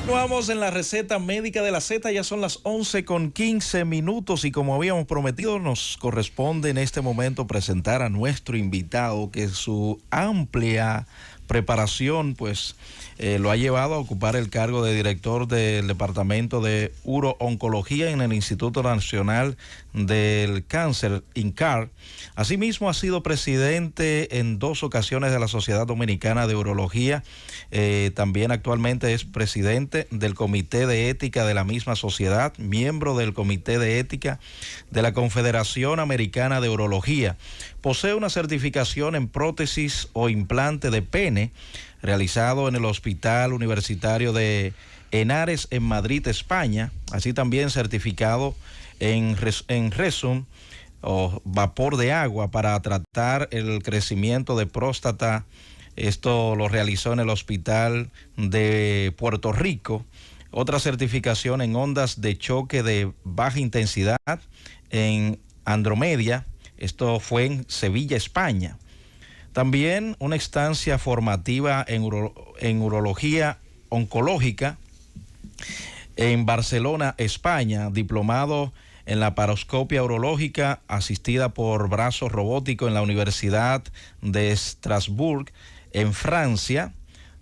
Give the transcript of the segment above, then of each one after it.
Continuamos en la receta médica de la Z, ya son las 11:15 y como habíamos prometido nos corresponde en este momento presentar a nuestro invitado que su amplia preparación pues lo ha llevado a ocupar el cargo de director del Departamento de Uro-Oncología en el Instituto Nacional del Cáncer, INCAR. Asimismo ha sido presidente en 2 ocasiones de la Sociedad Dominicana de Urología. También actualmente es presidente del Comité de Ética de la misma sociedad, miembro del Comité de Ética de la Confederación Americana de Urología. Posee una certificación en prótesis o implante de pene realizado en el Hospital Universitario de Henares en Madrid, España. Así también certificado en Resum o vapor de agua para tratar el crecimiento de próstata. Esto lo realizó en el Hospital de Puerto Rico. Otra certificación en ondas de choque de baja intensidad en Andromedia. Esto fue en Sevilla, España. También una estancia formativa en urología oncológica en Barcelona, España. Diplomado en laparoscopia urológica asistida por brazo robótico en la Universidad de Estrasburgo, en Francia.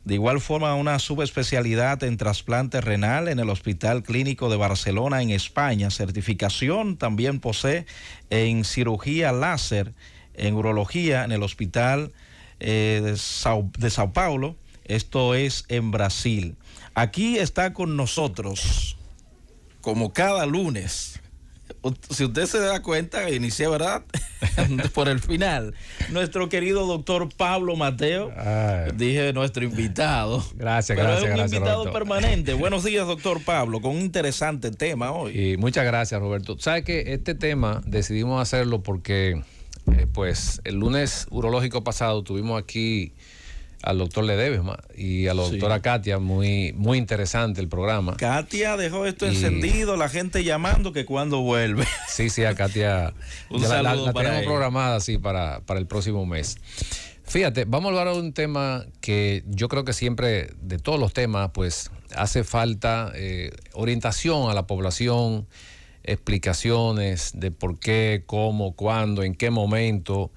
De igual forma, una subespecialidad en trasplante renal en el Hospital Clínico de Barcelona, en España. Certificación también posee en cirugía láser en urología en el Hospital de Sao Paulo. Esto es en Brasil. Aquí está con nosotros, como cada lunes. Si usted se da cuenta, inicié, ¿verdad? Por el final. Nuestro querido doctor Pablo Mateo. Dije nuestro invitado. Gracias, pero gracias. es un gracias, invitado Roberto. permanente. Buenos días, doctor Pablo, con un interesante tema hoy. Y muchas gracias, Roberto. ¿Sabe que este tema decidimos hacerlo porque, pues, el lunes urológico pasado tuvimos aquí al doctor Ledesma y a la doctora Katia, muy interesante el programa. Katia dejó esto encendido, la gente llamando que cuando vuelve. Sí, a Katia Un ya saludo la para tenemos ella. programada así para el próximo mes. Fíjate, vamos a hablar de un tema que yo creo que siempre, de todos los temas, pues hace falta orientación a la población, explicaciones de por qué, cómo, cuándo, en qué momento.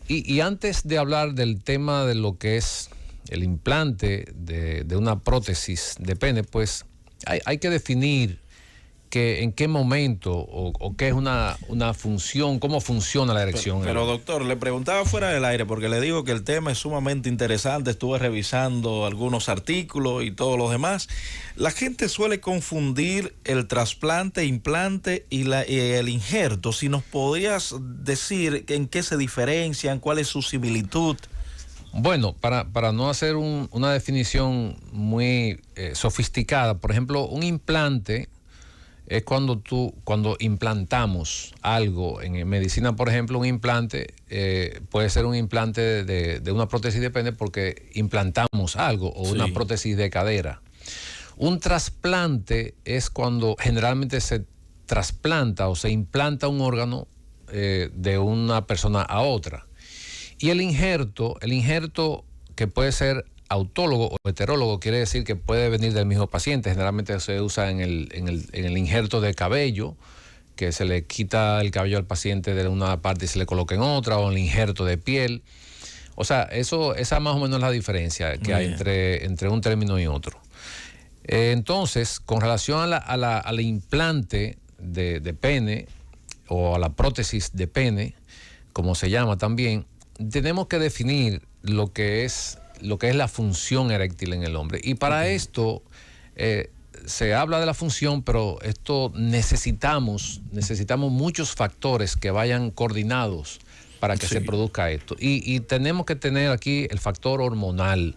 Y antes de hablar del tema de lo que es el implante de una prótesis de pene, pues hay que definir en qué momento o qué es una función, cómo funciona la erección. Pero doctor, le preguntaba fuera del aire porque le digo que el tema es sumamente interesante. Estuve revisando algunos artículos y todos los demás. La gente suele confundir el trasplante, implante y el injerto. Si nos podrías decir en qué se diferencian, cuál es su similitud. Bueno, para no hacer una definición muy sofisticada, por ejemplo, un implante es cuando implantamos algo. En medicina, por ejemplo, un implante puede ser un implante de una prótesis de pene porque implantamos algo, o una prótesis de cadera. Un trasplante es cuando generalmente se trasplanta o se implanta un órgano de una persona a otra. Y el injerto que puede ser autólogo o heterólogo, quiere decir que puede venir del mismo paciente. Generalmente se usa en el injerto de cabello, que se le quita el cabello al paciente de una parte y se le coloca en otra, o el injerto de piel. O sea, esa más o menos es la diferencia que hay entre un término y otro. Entonces, con relación al implante de pene, o a la prótesis de pene, como se llama también, tenemos que definir lo que es la función eréctil en el hombre. Y para esto se habla de la función, pero esto necesitamos muchos factores que vayan coordinados para que se produzca esto. Y tenemos que tener aquí el factor hormonal,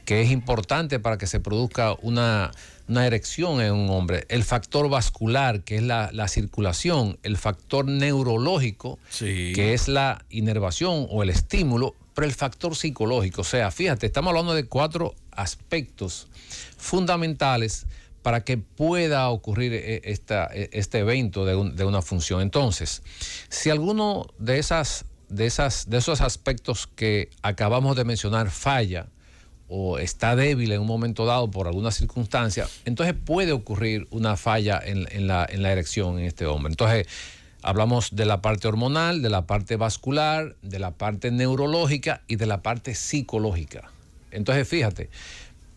que es importante para que se produzca una erección en un hombre. El factor vascular, que es la circulación. El factor neurológico, que es la inervación o el estímulo. Pero el factor psicológico, o sea, fíjate, estamos hablando de 4 aspectos fundamentales para que pueda ocurrir este evento de una función. Entonces, si alguno de esos aspectos que acabamos de mencionar falla, o está débil en un momento dado por alguna circunstancia, entonces puede ocurrir una falla en la erección en este hombre. Entonces, hablamos de la parte hormonal, de la parte vascular, de la parte neurológica y de la parte psicológica. Entonces, fíjate,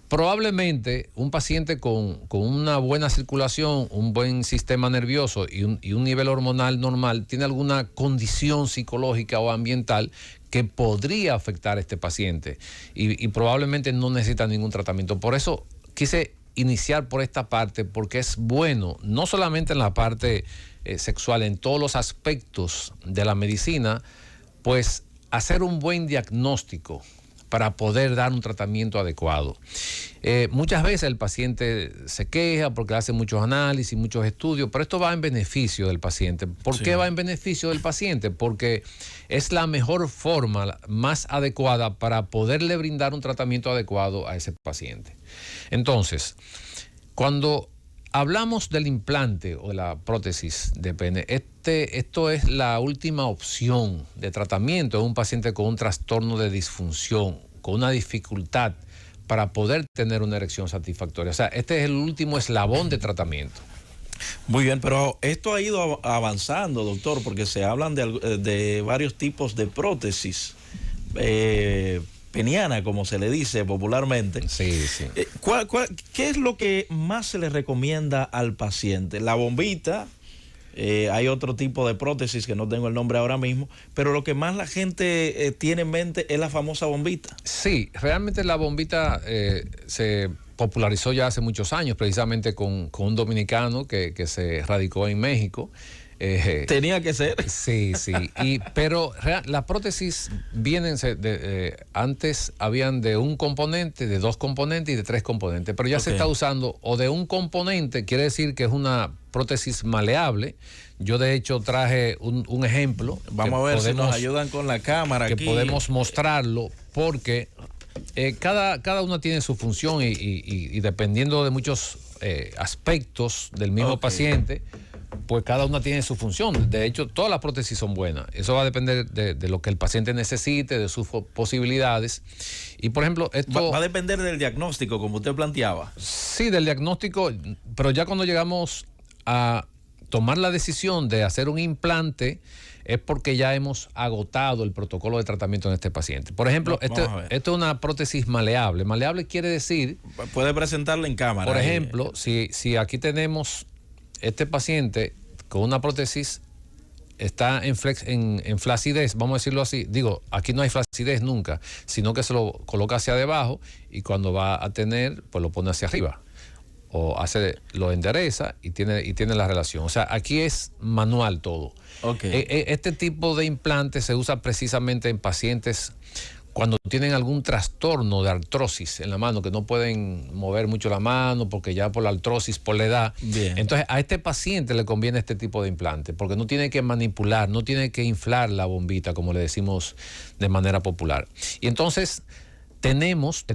probablemente un paciente con una buena circulación, un buen sistema nervioso y un nivel hormonal normal tiene alguna condición psicológica o ambiental que podría afectar a este paciente y probablemente no necesita ningún tratamiento. Por eso quise iniciar por esta parte, porque es bueno, no solamente en la parte sexual, en todos los aspectos de la medicina, pues hacer un buen diagnóstico para poder dar un tratamiento adecuado. Muchas veces el paciente se queja porque hace muchos análisis, muchos estudios, pero esto va en beneficio del paciente. ¿Por qué va en beneficio del paciente? Porque es la mejor forma, más adecuada para poderle brindar un tratamiento adecuado a ese paciente. Entonces, cuando hablamos del implante o de la prótesis de pene, esto es la última opción de tratamiento de un paciente con un trastorno de disfunción, con una dificultad para poder tener una erección satisfactoria. O sea, este es el último eslabón de tratamiento. Muy bien, pero esto ha ido avanzando, doctor, porque se hablan de varios tipos de prótesis peniana, como se le dice popularmente. Sí, sí. ¿Qué es lo que más se le recomienda al paciente? La bombita, hay otro tipo de prótesis que no tengo el nombre ahora mismo, pero lo que más la gente tiene en mente es la famosa bombita. Sí, realmente la bombita se popularizó ya hace muchos años, precisamente con un dominicano que se radicó en México. Tenía que ser. Sí, sí. Pero las prótesis vienen antes habían de un componente, de 2 componentes y de 3 componentes, pero ya se está usando o de un componente, quiere decir que es una prótesis maleable. Yo de hecho traje un ejemplo. Vamos a ver si nos ayudan con la cámara. Que aquí podemos mostrarlo porque cada una tiene su función y dependiendo de muchos aspectos del mismo paciente, pues cada una tiene su función. De hecho, todas las prótesis son buenas. Eso va a depender de lo que el paciente necesite, de sus posibilidades. Y, por ejemplo, esto va a depender del diagnóstico, como usted planteaba. Sí, del diagnóstico, pero ya cuando llegamos a tomar la decisión de hacer un implante, es porque ya hemos agotado el protocolo de tratamiento en este paciente. Por ejemplo, esto es una prótesis maleable. Maleable quiere decir... Puede presentarla en cámara. Por ejemplo, si aquí tenemos... Este paciente con una prótesis está en flacidez, vamos a decirlo así. Digo, aquí no hay flacidez nunca, sino que se lo coloca hacia debajo y cuando va a tener, pues lo pone hacia arriba. O lo endereza y tiene la relación. O sea, aquí es manual todo. Este tipo de implante se usa precisamente en pacientes cuando tienen algún trastorno de artrosis en la mano, que no pueden mover mucho la mano porque ya por la artrosis, por la edad. Bien. Entonces a este paciente le conviene este tipo de implante porque no tiene que manipular, no tiene que inflar la bombita, como le decimos de manera popular. Y entonces tenemos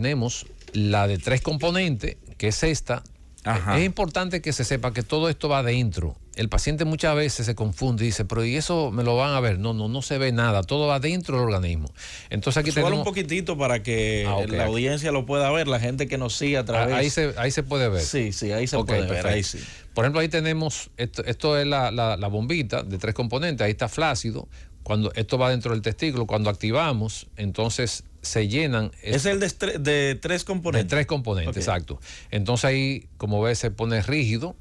la de 3 componentes, que es esta. Ajá. Es importante que se sepa que todo esto va adentro. El paciente muchas veces se confunde y dice, pero ¿y eso me lo van a ver? No se ve nada, todo va dentro del organismo. Entonces aquí tenemos... un poquitito para que la audiencia lo pueda ver, la gente que nos sigue a través... Ahí se puede ver. Sí, ahí se puede ver, ahí sí. Por ejemplo, ahí tenemos, esto es la bombita de 3 componentes, ahí está flácido. Cuando esto va dentro del testículo, cuando activamos, entonces se llenan. Es el de 3 componentes. De 3 componentes, exacto. Entonces ahí, como ves, se pone rígido.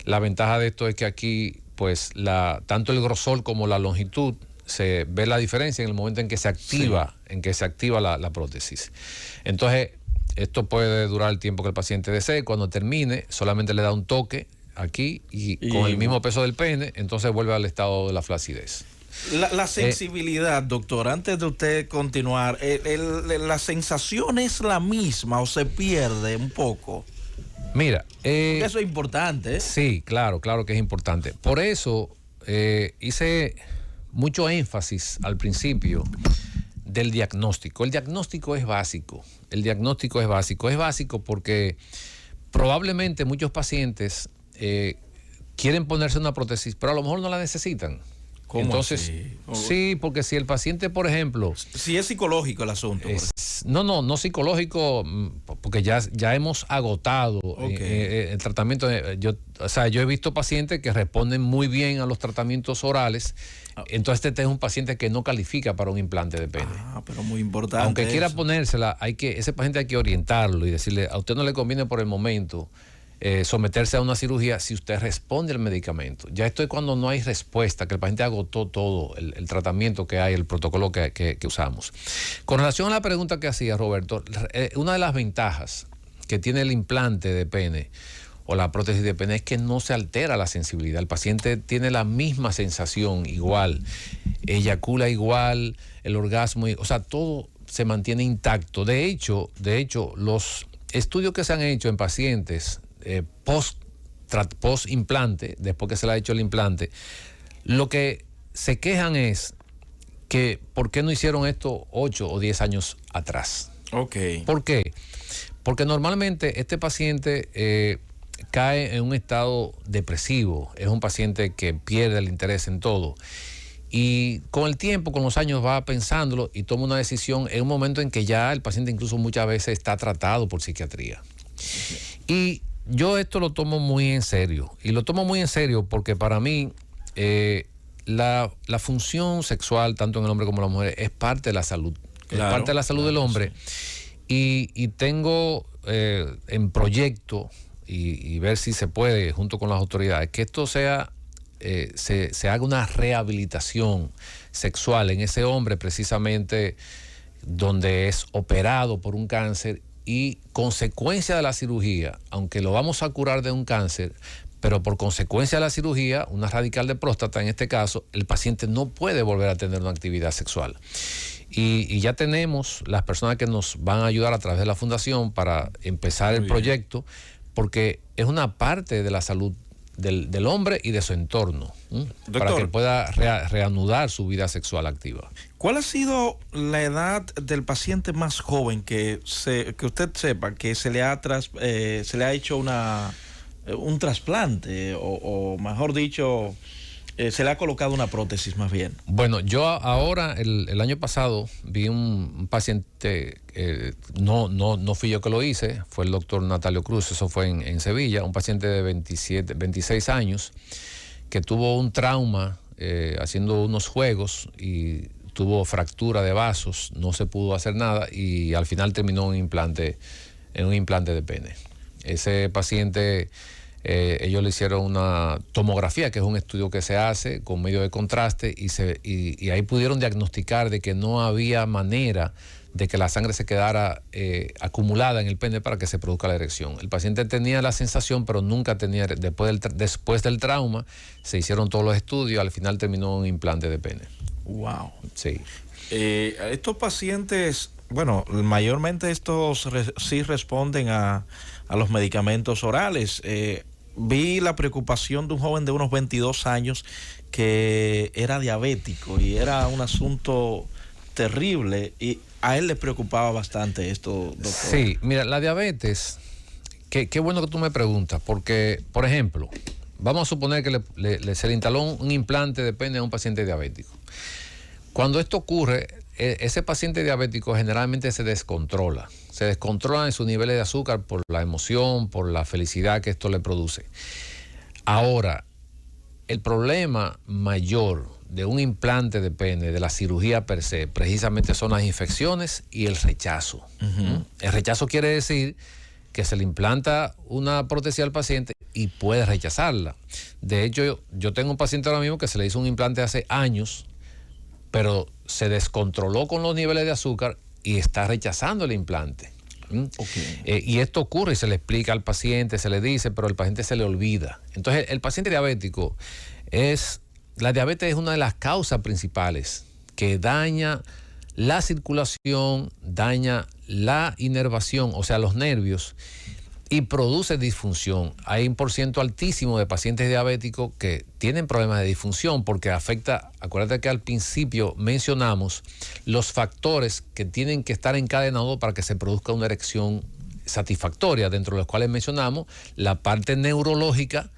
La ventaja de esto es que aquí, pues, tanto el grosor como la longitud, se ve la diferencia en el momento en que se activa, la prótesis. Entonces, esto puede durar el tiempo que el paciente desee. Cuando termine, solamente le da un toque aquí y con el mismo peso del pene, entonces vuelve al estado de la flacidez. La sensibilidad, doctor, antes de usted continuar, ¿la sensación es la misma o se pierde un poco? Mira, eso es importante. Sí, claro que es importante. Por eso hice mucho énfasis al principio del diagnóstico. El diagnóstico es básico. Es básico porque probablemente muchos pacientes quieren ponerse una prótesis, pero a lo mejor no la necesitan. ¿Cómo Entonces, así? sí, porque si el paciente, por ejemplo... Si es psicológico el asunto. No psicológico, porque ya hemos agotado el tratamiento. Yo he visto pacientes que responden muy bien a los tratamientos orales. Entonces este es un paciente que no califica para un implante de pene. Pero muy importante. Aunque quiera ponérsela, ese paciente hay que orientarlo y decirle, a usted no le conviene por el momento someterse a una cirugía si usted responde al medicamento. Ya esto es cuando no hay respuesta, que el paciente agotó todo el tratamiento que hay, el protocolo que usamos. Con relación a la pregunta que hacía Roberto, una de las ventajas que tiene el implante de pene o la prótesis de pene es que no se altera la sensibilidad. El paciente tiene la misma sensación igual, eyacula igual, el orgasmo, o sea, todo se mantiene intacto. De hecho, los estudios que se han hecho en pacientes post implante, después que se le ha hecho el implante, lo que se quejan es que ¿por qué no hicieron esto 8 o 10 años atrás? ¿Por qué? Porque normalmente este paciente cae en un estado depresivo, es un paciente que pierde el interés en todo. Y con el tiempo, con los años, va pensándolo y toma una decisión en un momento en que ya el paciente incluso muchas veces está tratado por psiquiatría. Y yo esto lo tomo muy en serio. Y lo tomo muy en serio porque para mí la función sexual, tanto en el hombre como en la mujer, es parte de la salud. Claro, es parte de la salud del hombre. Sí. Y tengo en proyecto y ver si se puede, junto con las autoridades, que esto sea... se haga una rehabilitación sexual en ese hombre precisamente donde es operado por un cáncer y consecuencia de la cirugía, aunque lo vamos a curar de un cáncer, pero por consecuencia de la cirugía, una radical de próstata en este caso, el paciente no puede volver a tener una actividad sexual. Y ya tenemos las personas que nos van a ayudar a través de la fundación para empezar el proyecto, porque es una parte de la salud del hombre y de su entorno, Doctor, para que pueda reanudar su vida sexual activa. ¿Cuál ha sido la edad del paciente más joven que usted sepa que se le ha hecho un trasplante o mejor dicho, se le ha colocado una prótesis más bien? Bueno, yo ahora, el año pasado, vi un paciente, no fui yo que lo hice, fue el doctor Natalio Cruz, eso fue en Sevilla, un paciente de 26 años que tuvo un trauma haciendo unos juegos y tuvo fractura de vasos, no se pudo hacer nada y al final terminó en un implante de pene. Ese paciente... ellos le hicieron una tomografía, que es un estudio que se hace con medio de contraste y ahí pudieron diagnosticar de que no había manera de que la sangre se quedara acumulada en el pene para que se produzca la erección. El paciente tenía la sensación, pero nunca tenía, después del trauma, se hicieron todos los estudios, al final terminó un implante de pene. Wow. Sí. Estos pacientes, bueno, mayormente estos sí responden a los medicamentos orales. Vi la preocupación de un joven de unos 22 años que era diabético y era un asunto terrible y a él le preocupaba bastante esto, doctor. Sí, mira, la diabetes, qué bueno que tú me preguntas, porque, por ejemplo, vamos a suponer que se le instaló un implante de pene a un paciente diabético. Cuando esto ocurre, ese paciente diabético generalmente se descontrola en sus niveles de azúcar por la emoción, por la felicidad que esto le produce. Ahora, el problema mayor de un Implante de pene, de la cirugía per se, precisamente son las infecciones y el rechazo. El rechazo quiere decir que se le implanta una prótesis al paciente y puede rechazarla. De hecho, yo tengo un paciente ahora mismo que se le hizo un implante hace años, pero se descontroló con los niveles de azúcar y está rechazando el implante. Y esto ocurre y se le explica al paciente, se le dice, pero el paciente se le olvida. Entonces, el paciente diabético la diabetes es una de las causas principales que daña la circulación, daña la inervación, o sea, los nervios, y produce disfunción. Hay un porcentaje altísimo de pacientes diabéticos que tienen problemas de disfunción porque afecta, acuérdate que al principio mencionamos los factores que tienen que estar encadenados para que se produzca una erección satisfactoria, dentro de los cuales mencionamos la parte neurológica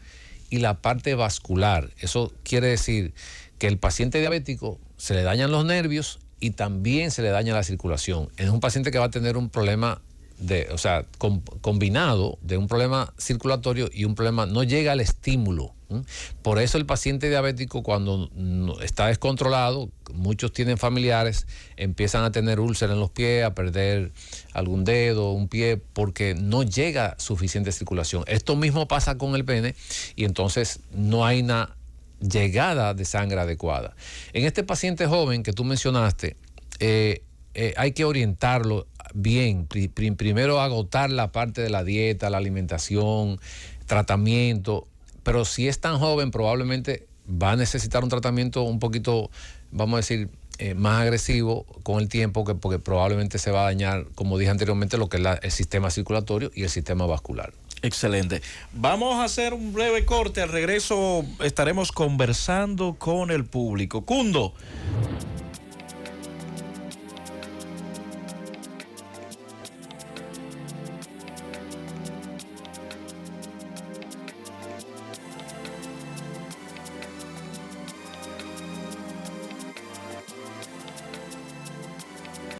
y la parte vascular. Eso quiere decir que el paciente diabético se le dañan los nervios y también se le daña la circulación. Es un paciente que va a tener un problema combinado de un problema circulatorio y un problema, no llega al estímulo. Por eso el paciente diabético, cuando está descontrolado, muchos tienen familiares, empiezan a tener úlceras en los pies, a perder algún dedo, un pie, porque no llega suficiente circulación. Esto mismo pasa con el pene y entonces no hay una llegada de sangre adecuada. En este paciente joven que tú mencionaste, hay que orientarlo bien. Primero agotar la parte de la dieta, la alimentación, tratamiento, pero si es tan joven probablemente va a necesitar un tratamiento un poquito, vamos a decir, más agresivo con el tiempo, porque probablemente se va a dañar, como dije anteriormente, lo que es el sistema circulatorio y el sistema vascular. Excelente. Vamos a hacer un breve corte. Al regreso estaremos conversando con el público. Cundo.